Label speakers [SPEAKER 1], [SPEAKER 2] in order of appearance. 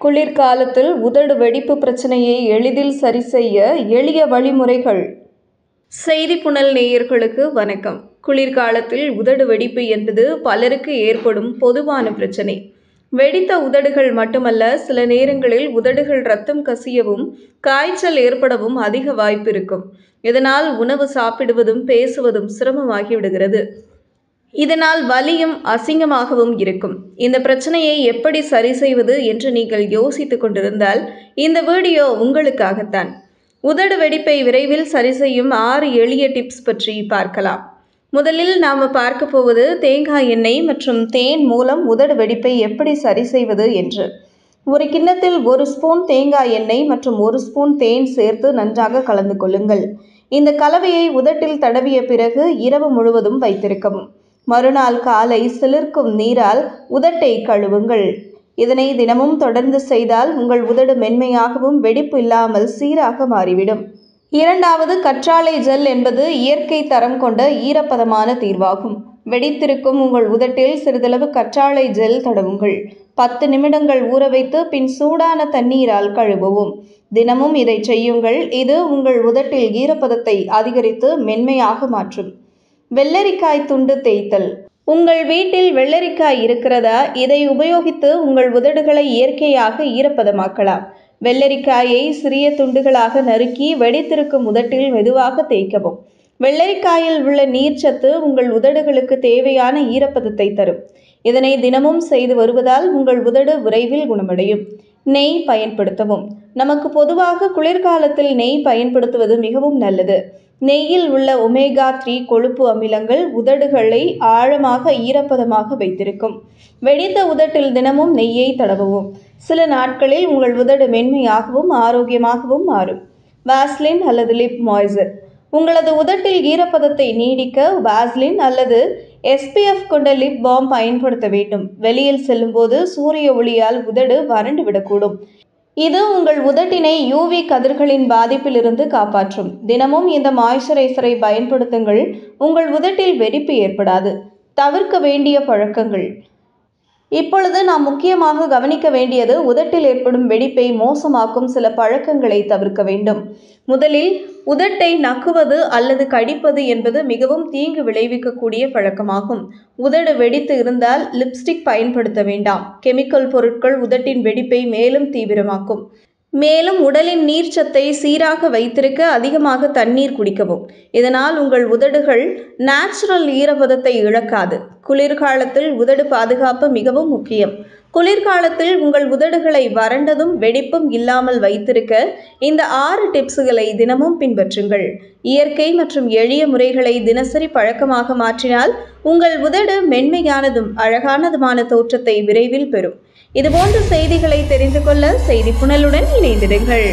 [SPEAKER 1] குளிர்காலத்தில் உதடு வெடிப்பு பிரச்சனையை எளிதில் சரி செய்ய எளிய வழிமுறைகள். செய்தி புனல் நேயர்களுக்கு வணக்கம். குளிர்காலத்தில் உதடு வெடிப்பு என்பது பலருக்கு ஏற்படும் பொதுவான பிரச்சனை. வெடித்த உதடுகள் மட்டுமல்ல, சில நேரங்களில் உதடுகள் இரத்தம் கசியவும் காய்ச்சல் ஏற்படவும் அதிக வாய்ப்பு இருக்கும். இதனால் உணவு சாப்பிடுவதும் பேசுவதும் சிரமமாகிவிடுகிறது. இதனால் வலியும் அசிங்கமாகவும் இருக்கும். இந்த பிரச்சனையை எப்படி சரி செய்வது என்று நீங்கள் யோசித்துக் கொண்டிருந்தால் இந்த வீடியோ உங்களுக்காகத்தான். உதடு வெடிப்பை விரைவில் சரி செய்யும் 6 எளிய டிப்ஸ் பற்றி பார்க்கலாம். முதலில் நாம் பார்க்க போவது தேங்காய் எண்ணெய் மற்றும் தேன் மூலம் உதடு வெடிப்பை எப்படி சரி செய்வது என்று. ஒரு கிண்ணத்தில் 1 ஸ்பூன் தேங்காய் எண்ணெய் மற்றும் 1 ஸ்பூன் தேன் சேர்த்து நன்றாக கலந்து கொள்ளுங்கள். இந்த கலவையை உதட்டில் தடவிய பிறகு இரவு முழுவதும் வைத்திருக்கவும். மறுநாள் காலை சிலிர்க்கும் நீரால் உதட்டை கழுவுங்கள். இதனை தினமும் தொடர்ந்து செய்தால் உங்கள் உதடு மென்மையாகவும் வெடிப்பு இல்லாமல் சீராக மாறிவிடும். இரண்டாவது, கற்றாழை ஜெல் என்பது இயற்கை தரம் கொண்ட ஈரப்பதமான தீர்வாகும். வெடித்திருக்கும் உங்கள் உதட்டில் சிறிதளவு கற்றாழை ஜெல் தடவுங்கள். 10 நிமிடங்கள் ஊற வைத்து பின் சூடான தண்ணீரால் கழுவவும். தினமும் இதை செய்யுங்கள். இது உங்கள் உதட்டில் ஈரப்பதத்தை அதிகரித்து மென்மையாக மாற்றும். வெள்ளரிக்காய் துண்டு தேய்த்தல். உங்கள் வீட்டில் வெள்ளரிக்காய் இருக்கிறதா? இதை உபயோகித்து உங்கள் உதடுகளை இயற்கையாக ஈரப்பதமாக்கலாம். வெள்ளரிக்காயை சிறிய துண்டுகளாக நறுக்கி வெடித்திருக்கும் உதட்டில் மெதுவாக தேய்க்கவும். வெள்ளரிக்காயில் உள்ள நீர்ச்சத்து உங்கள் உதடுகளுக்கு தேவையான ஈரப்பதத்தை தரும். இதனை தினமும் செய்து வருவதால் உங்கள் உதடு விரைவில் குணமடையும். நெய் பயன்படுத்தவும். நமக்கு பொதுவாக குளிர்காலத்தில் நெய் பயன்படுத்துவது மிகவும் நல்லது. நெய்யில் உள்ள ஒமேகா 3 கொழுப்பு அமிலங்கள் உதடுகளை ஆழமாக ஈரப்பதமாக வைத்திருக்கும். வெடித்த உதட்டில் தினமும் நெய்யை தடவவும். சில நாட்களில் உங்கள் உதடு மென்மையாகவும் ஆரோக்கியமாகவும் மாறும். வாஸ்லின் அல்லது லிப் மாய்ஸ்சர். உங்களது உதட்டில் ஈரப்பதத்தை நீடிக்க வாஸ்லின் அல்லது SPF கொண்ட லிப் பாம் பயன்படுத்த வேண்டும். வெளியில் செல்லும்போது சூரிய ஒளியால் உதடு வறண்டு விடக்கூடும். இது உங்கள் உதட்டினை UV கதிர்களின் பாதிப்பிலிருந்து காப்பாற்றும். தினமும் இந்த மாய்ஸ்சரைசரை பயன்படுத்துங்கள். உங்கள் உதட்டில் வெடிப்பு ஏற்படாது. தவிர்க்க வேண்டிய பழக்கங்கள். இப்பொழுது நாம் முக்கியமாக கவனிக்க வேண்டியது உதட்டில் ஏற்படும் வெடிப்பை மோசமாக்கும் சில பழக்கங்களை தவிர்க்க வேண்டும். முதலில், உதட்டை நக்குவது அல்லது கடிப்பது என்பது மிகவும் தீங்கு விளைவிக்கக்கூடிய பழக்கமாகும். உதடு வெடித்து இருந்தால் லிப்ஸ்டிக் பயன்படுத்த வேண்டாம். கெமிக்கல் பொருட்கள் உதட்டின் வெடிப்பை மேலும் தீவிரமாக்கும். மேலும் உடலின் நீர்ச்சத்தை சீராக வைத்திருக்க அதிகமாக தண்ணீர் குடிக்கவும். இதனால் உங்கள் உதடுகள் நேச்சுரல் ஈரப்பதத்தை இழக்காது. குளிர்காலத்தில் உதடு பாதுகாப்பு மிகவும் முக்கியம். குளிர்காலத்தில் உங்கள் உதடுகளை வறண்டதும் வெடிப்பும் இல்லாமல் வைத்திருக்க இந்த 6 டிப்ஸ்களை தினமும் பின்பற்றுங்கள். இயற்கை மற்றும் எளிய முறைகளை தினசரி பழக்கமாக மாற்றினால் உங்கள் உதடு மென்மையானதும் அழகானதுமான தோற்றத்தை விரைவில் பெறும். இதுபோன்ற செய்திகளை தெரிந்து கொள்ள செய்தி புனலுடன் இணைந்திடுங்கள்.